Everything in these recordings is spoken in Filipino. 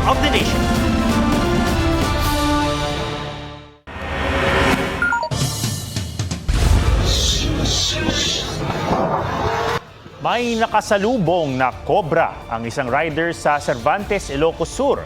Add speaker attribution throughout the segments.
Speaker 1: of the nation. May nakasalubong na kobra ang isang rider sa Cervantes, Ilocos Sur.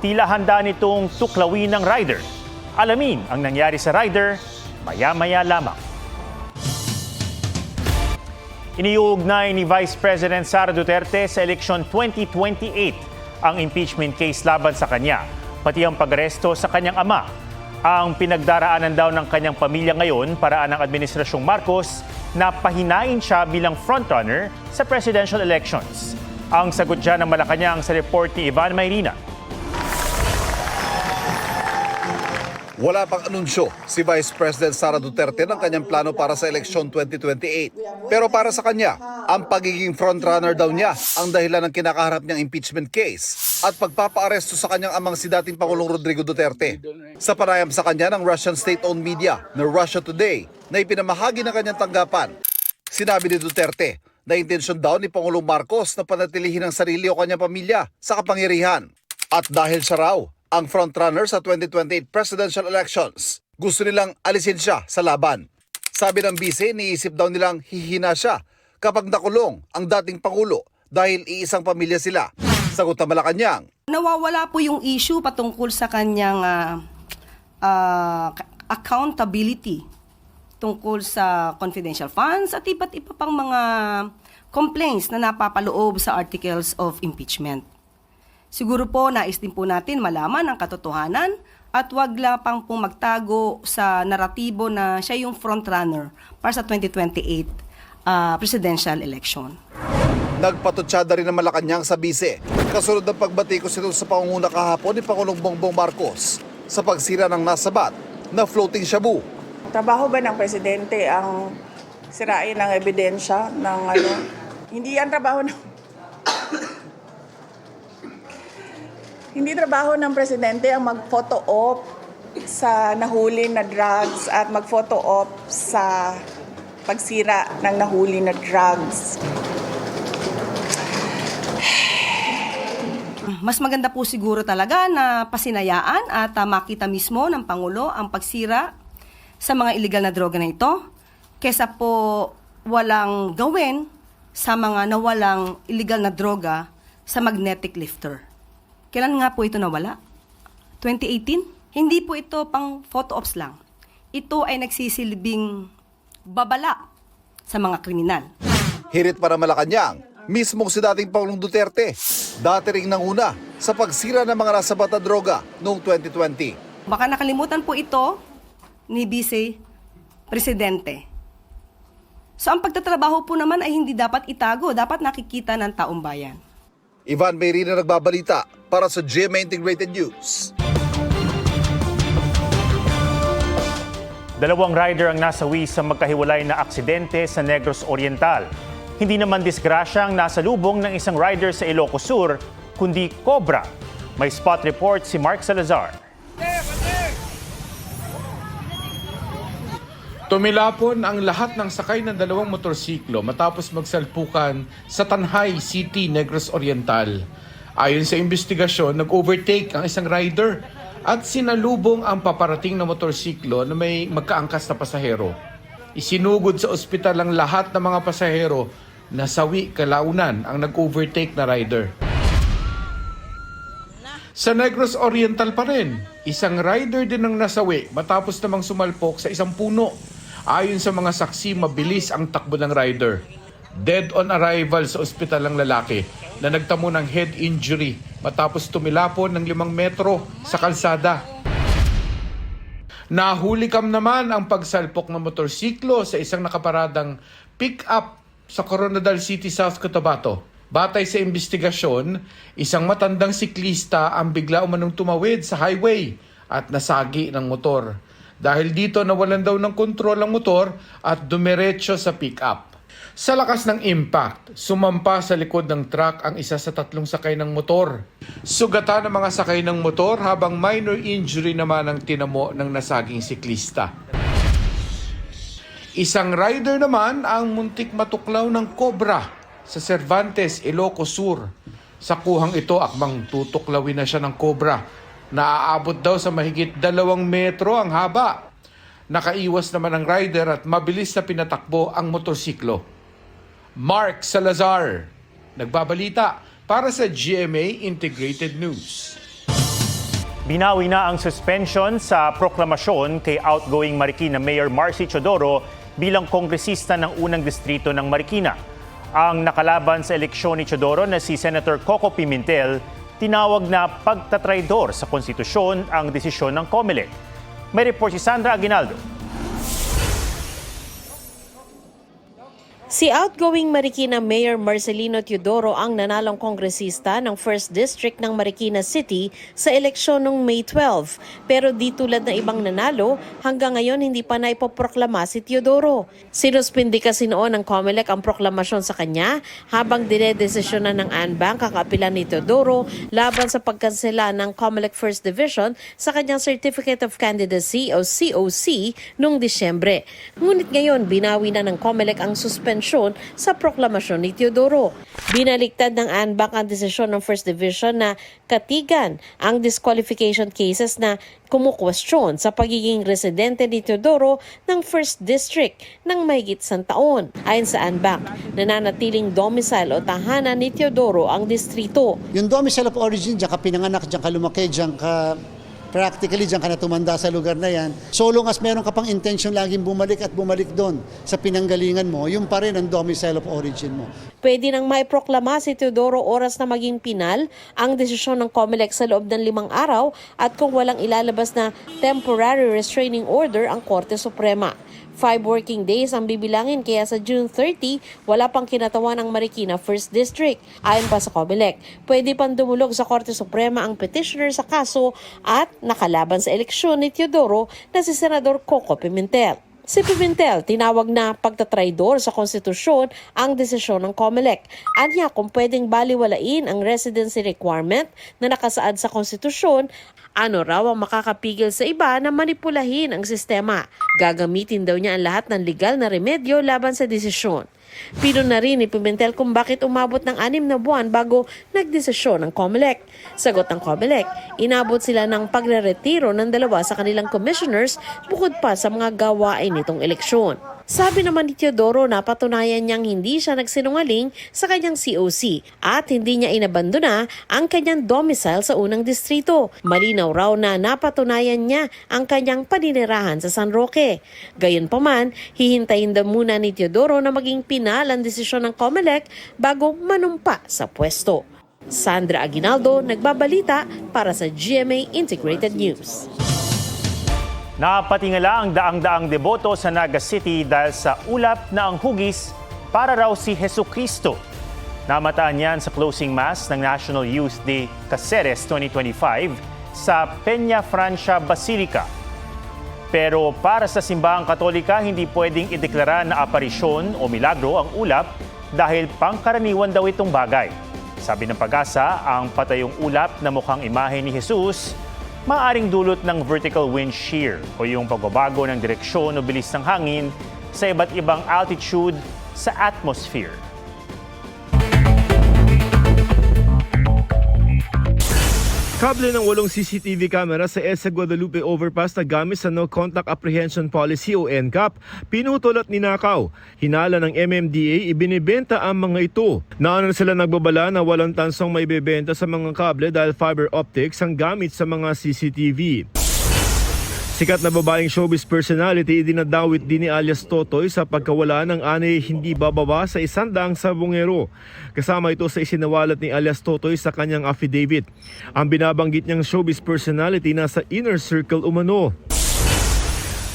Speaker 1: Tila handa nitong tuklawin ng rider. Alamin ang nangyari sa rider maya-maya lamang. Iniuugnay ni Vice President Sara Duterte sa eleksyon 2028 ang impeachment case laban sa kanya, pati ang pag-aresto sa kanyang ama. Ang pinagdaraanan daw ng kanyang pamilya ngayon paraan ng Administrasyong Marcos na pahinain siya bilang frontrunner sa presidential elections. Ang sagot dyan ng Malacanang sa report ni Ivan Mayrina.
Speaker 2: Wala pang anunsyo si Vice President Sara Duterte ng kanyang plano para sa eleksyon 2028. Pero para sa kanya, ang pagiging frontrunner daw niya ang dahilan ng kinakaharap niyang impeachment case at pagpapaaresto sa kanyang amang si dating Pangulong Rodrigo Duterte. Sa panayam sa kanya ng Russian state-owned media na Russia Today na ipinamahagi ng kanyang tanggapan, sinabi ni Duterte na intensyon daw ni Pangulong Marcos na panatilihin ang sarili o kanyang pamilya sa kapangyarihan. At dahil siya raw ang frontrunner sa 2028 presidential elections, gusto nilang alisin siya sa laban. Sabi ng bise, niisip daw nilang hihina siya kapag nakulong ang dating Pangulo dahil iisang pamilya sila. Sagot ng Malacanang,
Speaker 3: nawawala po yung issue patungkol sa kanyang accountability tungkol sa confidential funds at iba't iba pang mga complaints na napapaloob sa articles of impeachment. Siguro po nais din po natin malaman ang katotohanan at wag lang pong magtago sa naratibo na siya yung frontrunner para sa 2028 presidential election.
Speaker 2: nagpatutsada rin ng Malacanang sa bise kasunod ng pagbatikos ito sa pangunguna kahapon ni Pangulong Bongbong Marcos sa pagsira ng nasabat na floating shabu.
Speaker 4: Trabaho ba ng presidente ang sirain ng ebidensya ng ano? Hindi yan trabaho ng Hindi trabaho ng presidente ang mag-photo op sa nahuli na drugs at mag-photo op sa pagsira ng nahuli na drugs.
Speaker 3: Mas maganda po siguro talaga na pasinayaan at makita mismo ng Pangulo ang pagsira sa mga illegal na droga na ito kesa po walang gawin sa mga nawalang illegal na droga sa magnetic lifter. Kailan nga po ito nawala? 2018? Hindi po ito pang photo ops lang. Ito ay nagsisilbing babala sa mga kriminal.
Speaker 2: Hirit para Malacanang, mismong si dating Pangulong Duterte, dati ring nanguna sa pagsira ng mga nasabat na droga noong 2020.
Speaker 3: Baka nakalimutan po ito ni Vice Presidente. So ang pagtatrabaho po naman ay hindi dapat itago, dapat nakikita ng taong bayan.
Speaker 2: Ivan Mayrina nagbabalita para sa GMA Integrated News.
Speaker 1: Dalawang rider ang nasawi sa magkahiwalay na aksidente sa Negros Oriental. Hindi naman disgrasya ang nasalubong ng isang rider sa Ilocos Sur, kundi cobra. May spot report si Mark Salazar.
Speaker 5: Tumilapon ang lahat ng sakay ng dalawang motorsiklo matapos magsalpukan sa Tanhay City, Negros Oriental. Ayon sa investigasyon, nag-overtake ang isang rider at sinalubong ang paparating na motorsiklo na may magkaangkas na pasahero. Isinugod sa ospital ang lahat ng mga pasahero na sawi kalaunan ang nag-overtake na rider. Sa Negros Oriental pa rin, isang rider din ang nasawi matapos namang sumalpok sa isang puno. Ayon sa mga saksi, mabilis ang takbo ng rider. Dead on arrival sa ospital ang lalaki na nagtamo ng head injury matapos tumilapon ng 5 metro sa kalsada. Nahulikam naman ang pagsalpok ng motorsiklo sa isang nakaparadang pick-up sa Coronadal City, South Cotabato. Batay sa investigasyon, isang matandang siklista ang bigla umanong tumawid sa highway at nasagi ng motor. Dahil dito nawalan daw ng kontrol ang motor at dumiretso sa pick-up. Sa lakas ng impact, sumampa sa likod ng truck ang isa sa 3 sakay ng motor. Sugatan ng mga sakay ng motor habang minor injury naman ang tinamo ng nasaging siklista. Isang rider naman ang muntik matuklaw ng cobra sa Cervantes, Ilocos Sur. Sa kuhang ito, akmang tutuklawin na siya ng kobra. Naaabot daw sa mahigit 2 metro ang haba. Nakaiwas naman ang rider at mabilis na pinatakbo ang motorsiklo. Mark Salazar, nagbabalita para sa GMA Integrated News.
Speaker 1: Binawi na ang suspension sa proklamasyon kay outgoing Marikina Mayor Marcy Teodoro bilang kongresista ng unang distrito ng Marikina. Ang nakalaban sa eleksyon ni Teodoro na si Senator Coco Pimentel, tinawag na pagtatraidor sa konstitusyon ang desisyon ng COMELEC. May report si Sandra Aguinaldo.
Speaker 6: Si outgoing Marikina Mayor Marcelino Teodoro ang nanalong kongresista ng 1st District ng Marikina City sa eleksyon noong May 12. Pero di tulad ng ibang nanalo, hanggang ngayon hindi pa naipoproklama si Teodoro. Sinuspindi kasi noon ng COMELEC ang proklamasyon sa kanya habang dinedesisyonan ng ANBank ang kapilan ni Teodoro laban sa pagkansela ng COMELEC 1st Division sa kanyang Certificate of Candidacy o COC noong Disyembre. Ngunit ngayon, binawi na ng COMELEC ang suspension sa proklamasyon ni Teodoro. Binaliktad ng ANBank ang desisyon ng 1st Division na katigan ang disqualification cases na kumukwestiyon sa pagiging residente ni Teodoro ng 1st District ng mahigit 1 taon. Ayon sa ANBank, nananatiling domicile o tahanan ni Teodoro ang distrito.
Speaker 7: Yung domicile of origin, diyan ka pinanganak, diyan ka lumaki, diyan ka practically diyan ka na tumanda sa lugar na yan. So long as meron ka pang intention laging bumalik at bumalik doon sa pinanggalingan mo, yung pa rin ang domicile of origin mo.
Speaker 6: Pwede nang maiproklama si Teodoro oras na maging pinal ang desisyon ng COMELEC sa loob ng 5 araw at kung walang ilalabas na temporary restraining order ang Korte Suprema. 5 working days ang bibilangin kaya sa June 30, wala pang kinatawan ang Marikina 1st District. Ayon pa sa COMELEC, pwede pang dumulog sa Korte Suprema ang petitioner sa kaso at nakalaban sa eleksyon ni Teodoro na si Senador Coco Pimentel. Si Pimentel, tinawag na pagtatraidor sa konstitusyon ang desisyon ng COMELEC. Anya kung pwedeng baliwalain ang residency requirement na nakasaad sa konstitusyon, ano raw ang makakapigil sa iba na manipulahin ang sistema. Gagamitin daw niya ang lahat ng legal na remedyo laban sa desisyon. Pino na rin ni Pimentel kung bakit umabot ng 6 na buwan bago nagdesisyon ng COMELEC. Sagot ng COMELEC, inabot sila ng pagre-retiro ng 2 sa kanilang commissioners bukod pa sa mga gawain nitong eleksyon. Sabi naman ni Teodoro na patunayan niyang hindi siya nagsinungaling sa kanyang COC at hindi niya inabandona ang kanyang domicile sa unang distrito. Malinaw raw na napatunayan niya ang kanyang paninirahan sa San Roque. Gayunpaman, hihintayin daw muna ni Teodoro na maging pinal ang desisyon ng COMELEC bago manumpa sa pwesto. Sandra Aguinaldo, nagbabalita para sa GMA Integrated News.
Speaker 1: Napatingala ang daang-daang deboto sa Naga City dahil sa ulap na ang hugis para raw si Jesucristo. Namataan yan sa closing mass ng National Youth Day Caceres 2025 sa Peña Francia Basilica. Pero para sa simbahang Katolika, hindi pwedeng ideklara na aparisyon o milagro ang ulap dahil pangkaraniwan daw itong bagay. Sabi ng Pag-asa, ang patayong ulap na mukhang imahe ni Jesus maaaring dulot ng vertical wind shear o yung pagbabago ng direksyon o bilis ng hangin sa iba't ibang altitude sa atmosphere.
Speaker 8: Kable ng 8 CCTV camera sa EDSA Guadalupe Overpass na gamit sa No Contact Apprehension Policy o NCAP, pinutol at ninakaw. Hinala ng MMDA, ibinibenta ang mga ito. Nauna sila nagbabala na walang tansong may bebenta sa mga kable dahil fiber optics ang gamit sa mga CCTV. Sikat na babaeng showbiz personality dinadawit din ni alias Totoy sa pagkawala ng anay hindi bababa sa 100 sabongero. Kasama ito sa isinawalat ni alias Totoy sa kanyang affidavit. Ang binabanggit niyang showbiz personality nasa inner circle umano.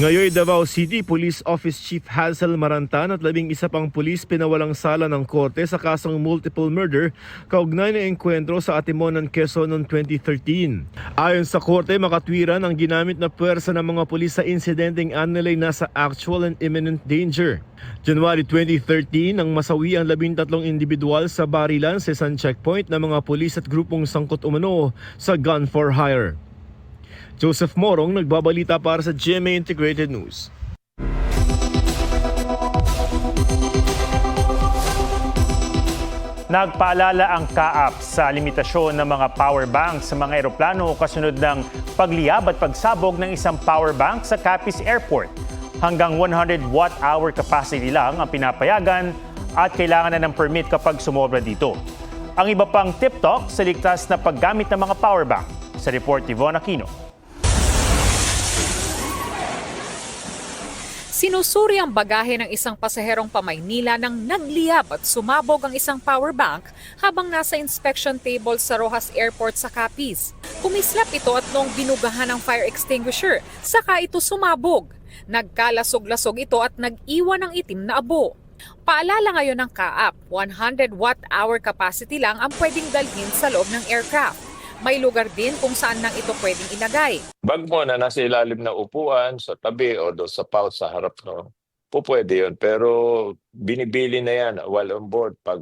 Speaker 8: Ngayon, Davao City Police Office Chief Hazel Marantan at 11 pang pulis pinawalang sala ng korte sa kasong multiple murder kaugnay ng engkwentro sa Atimonan, Quezon noong 2013. Ayon sa korte, makatwiran ang ginamit na puwersa ng mga pulis sa insidenteng anilay nasa actual and imminent danger. January 2013, nang masawi ang 13 individual sa barilan sa isang checkpoint ng mga pulis at grupong sangkot umano sa gun for hire. Joseph Morong, nagbabalita para sa GMA Integrated News.
Speaker 1: Nagpaalala ang CAAP sa limitasyon ng mga power bank sa mga eroplano kasunod ng pagliyab at pagsabog ng isang power bank sa Capiz Airport. Hanggang 100 watt-hour capacity lang ang pinapayagan at kailangan na ng permit kapag sumobra dito. Ang iba pang tip-talk sa ligtas na paggamit ng mga power bank. Sa report ni Von Aquino.
Speaker 9: Sinusuri ang bagahe ng isang pasaherong pa-Maynila nang nagliyab at sumabog ang isang power bank habang nasa inspection table sa Roxas Airport sa Capiz. Kumislap ito at noong binugahan ng fire extinguisher, saka ito sumabog. Nagkalasog-lasog ito at nag-iwan ng itim na abo. Paalala ngayon ng CAAP, 100 watt-hour capacity lang ang pwedeng dalhin sa loob ng aircraft. May lugar din kung saan nang ito pwedeng ilagay.
Speaker 10: Bag mo na nasa ilalim na upuan, sa tabi o doon sa pouch sa harap, no? Pwede yun. Pero binibili na yan while on board pag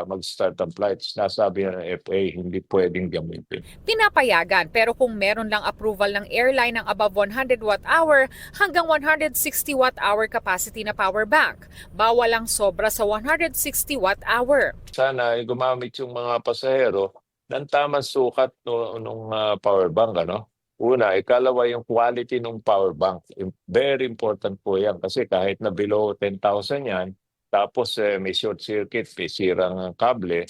Speaker 10: mag-start ang flights. Nasabi na ng FAA, hindi pwedeng gamitin.
Speaker 9: Pinapayagan pero kung meron lang approval ng airline ng above 100 watt-hour hanggang 160 watt-hour capacity na power bank. Bawal lang sobra sa 160 watt-hour.
Speaker 10: Sana gumamit yung mga pasahero ng tamang sukat nung power bank, ano? Una, ikalawa yung quality ng power bank. Very important po yan kasi kahit na below 10,000 yan, tapos may short circuit, may sirang kable,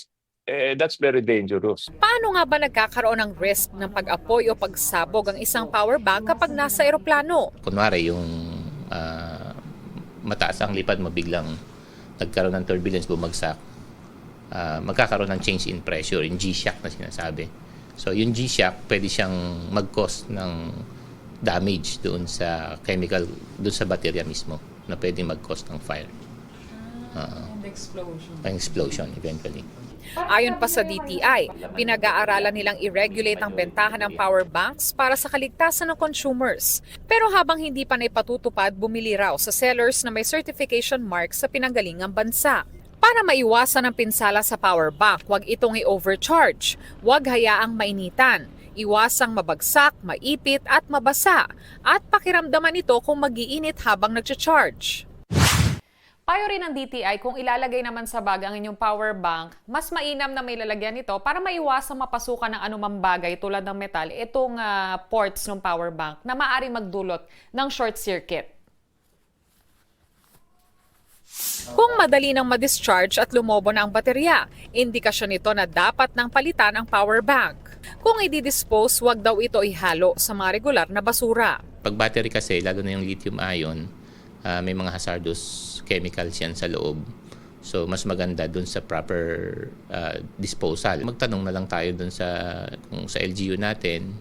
Speaker 10: that's very dangerous.
Speaker 9: Paano nga ba nagkakaroon ng risk ng pag-apoy o pagsabog ang isang power bank kapag nasa eroplano?
Speaker 11: Kunwari yung mataas ang lipad mo, biglang nagkaroon ng turbulence, bumagsak, magkakaroon ng change in pressure, yung G-shock na sinasabi. So yung G-shock, pwede siyang mag-cause ng damage doon sa chemical, doon sa baterya mismo, na pwede mag-cause ng fire. And explosion. Ang explosion eventually.
Speaker 9: Ayon pa sa DTI, pinag-aaralan nilang i-regulate ang bentahan ng power banks para sa kaligtasan ng consumers. Pero habang hindi pa naipatutupad, bumili raw sa sellers na may certification mark sa pinanggalingang bansa. Para maiwasan ang pinsala sa power bank, huwag itong i-overcharge. Huwag hayaang mainitan. Iwasang mabagsak, maipit at mabasa. At pakiramdaman ito kung mag-iinit habang nag-charge. Payo rin ng DTI kung ilalagay naman sa bag ang inyong power bank, mas mainam na may lalagyan ito para maiwasang mapasukan ng anumang bagay tulad ng metal, itong ports ng power bank na maaaring magdulot ng short circuit. Kung madali nang ma-discharge at lumobo na ang baterya, indikasyon ito na dapat nang palitan ang power bank. Kung i-dispose, huwag daw ito ihalo sa mga regular na basura.
Speaker 11: Pag battery kasi, lalo na yung lithium ion, may mga hazardous chemicals yan sa loob. So mas maganda dun sa proper disposal. Magtanong na lang tayo dun kung sa LGU natin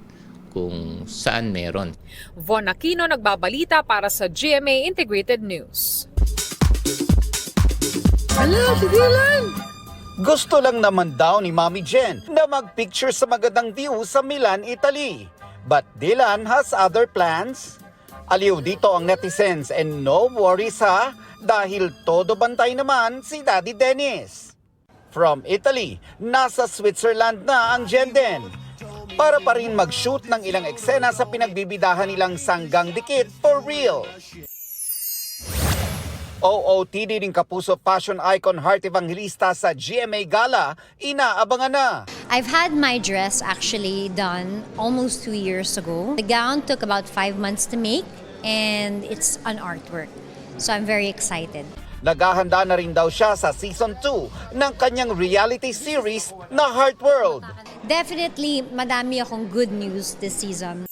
Speaker 11: kung saan meron.
Speaker 9: Von Aquino nagbabalita para sa GMA Integrated News.
Speaker 12: Gusto lang naman daw ni Mami Jen na mag-picture sa magandang view sa Milan, Italy. But Dylan has other plans. Aliw dito ang netizens and no worries ha, dahil todo bantay naman si Daddy Dennis. From Italy, nasa Switzerland na ang Jen Den. Para pa rin mag-shoot ng ilang eksena sa pinagbibidahan nilang sanggang dikit for real. OOTD ring kapuso fashion icon Heart Evangelista sa GMA Gala, inaabangan na.
Speaker 13: I've had my dress actually done almost 2 years ago. The gown took about 5 months to make and it's an artwork. So I'm very excited.
Speaker 12: Naghahanda na rin daw siya sa season 2 ng kanyang reality series na Heart World.
Speaker 13: Definitely, madami akong good news this season.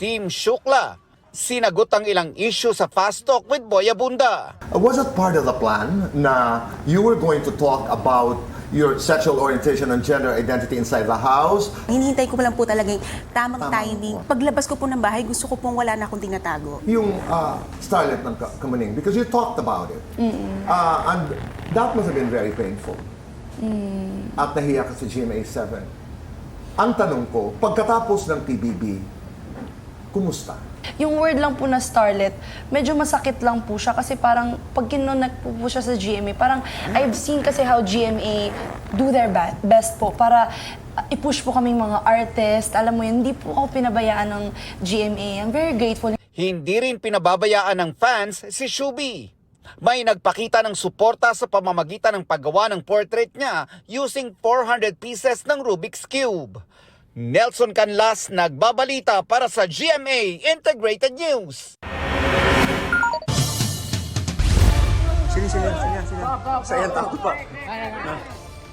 Speaker 12: Team Shukla, sinagot ang ilang issue sa Fast Talk with Boy Abunda.
Speaker 14: Was it part of the plan na you were going to talk about your sexual orientation and gender identity inside the house?
Speaker 15: Hinihintay ko lang po talaga yung tamang timing. Paglabas ko po ng bahay, gusto ko pong wala na akong tinatago.
Speaker 14: Yung starlet ng Kamaning, because you talked about it. And that must have been very painful. At nahiya ka sa GMA7. Ang tanong ko, pagkatapos ng TBB, kumusta?
Speaker 16: Yung word lang po na starlet, medyo masakit lang po siya kasi parang pag kinonek po siya sa GMA, parang I've seen kasi how GMA do their best po para i-push po kaming mga artist. Alam mo yun, hindi po ako pinabayaan ng GMA. I'm very grateful.
Speaker 12: Hindi rin pinababayaan ng fans si Shubi. May nagpakita ng suporta sa pamamagitan ng paggawa ng portrait niya using 400 pieces ng Rubik's Cube. Nelson Canlas nagbabalita para sa GMA Integrated News.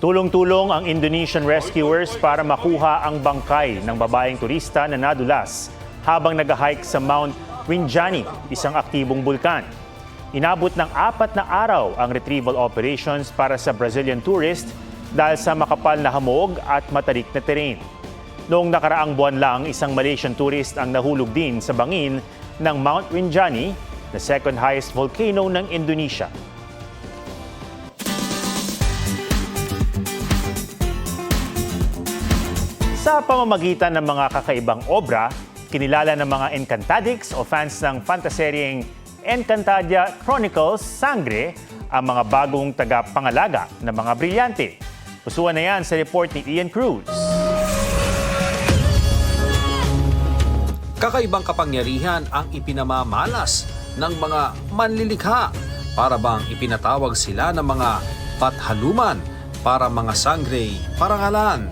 Speaker 1: Tulong-tulong ang Indonesian rescuers para makuha ang bangkay ng babaeng turista na nadulas habang nag-hike sa Mount Rinjani, isang aktibong bulkan. Inabot ng 4 na araw ang retrieval operations para sa Brazilian tourist dahil sa makapal na hamog at matarik na terrain. Noong nakaraang buwan lang, isang Malaysian tourist ang nahulog din sa bangin ng Mount Rinjani, the second highest volcano ng Indonesia. Sa pamamagitan ng mga kakaibang obra, kinilala ng mga Encantadix o fans ng fantaseryeng Encantadia Chronicles Sangre ang mga bagong tagapangalaga ng mga brilyante. Pusuan na yan sa report ni Ian Cruz.
Speaker 17: Kakaibang kapangyarihan ang ipinamamalas ng mga manlilikha para bang ipinatawag sila ng mga pathaluman para mga sangre parangalan.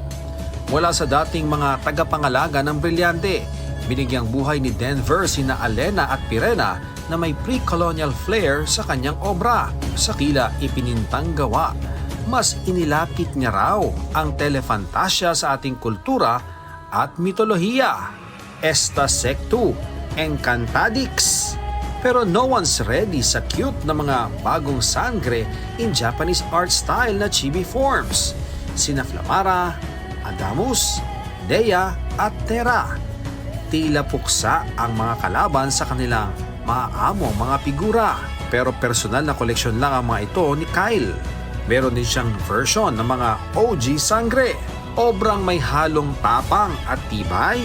Speaker 17: Mula sa dating mga tagapangalaga ng brilyante, binigyang buhay ni Denver sina Alena at Pirena na may pre-colonial flair sa kanyang obra. Sa tila ipinintang gawa, mas inilapit niya raw ang telefantasya sa ating kultura at mitolohiya. Esta sectu, Encantadix. Pero no one's ready sa cute na mga bagong sangre in Japanese art style na chibi forms. Sina Flamara, Adamus, Dea at Terra. Tila puksa ang mga kalaban sa kanilang maaamong mga figura. Pero personal na koleksyon lang ang mga ito ni Kyle. Meron din siyang version ng mga OG sangre. Obrang may halong tapang at tibay.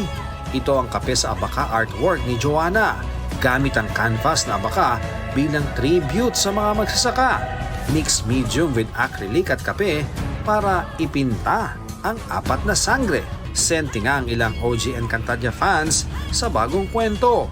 Speaker 17: Ito ang kape sa abaka artwork ni Joanna. Gamit ang canvas na abaka bilang tribute sa mga magsasaka. Mixed medium with acrylic at kape para ipinta ang 4 na sangre. Senti nga ang ilang OG Encantadia fans sa bagong kwento.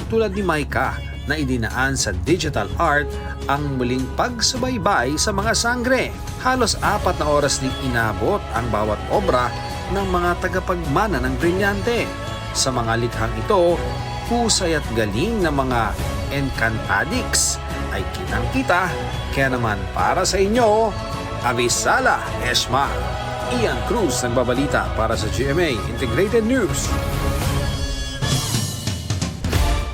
Speaker 17: Tulad ni Maika na idinaan sa digital art ang muling pagsubaybay sa mga sangre. Halos 4 na oras ding inabot ang bawat obra ng mga tagapagmana ng brilyante. Sa mga likhang ito, husay at galing ng mga Encantadix ay kitang-kita. Kaya naman para sa inyo, Avisala Esma. Ian Cruz nagbabalita para sa GMA Integrated News.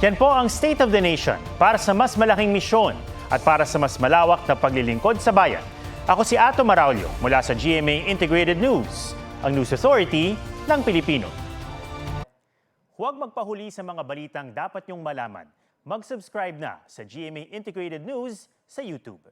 Speaker 1: Yan po ang State of the Nation para sa mas malaking misyon at para sa mas malawak na paglilingkod sa bayan. Ako si Ato Maraulio mula sa GMA Integrated News, ang News Authority ng Pilipino. Huwag magpahuli sa mga balitang dapat niyong malaman. Mag-subscribe na sa GMA Integrated News sa YouTube.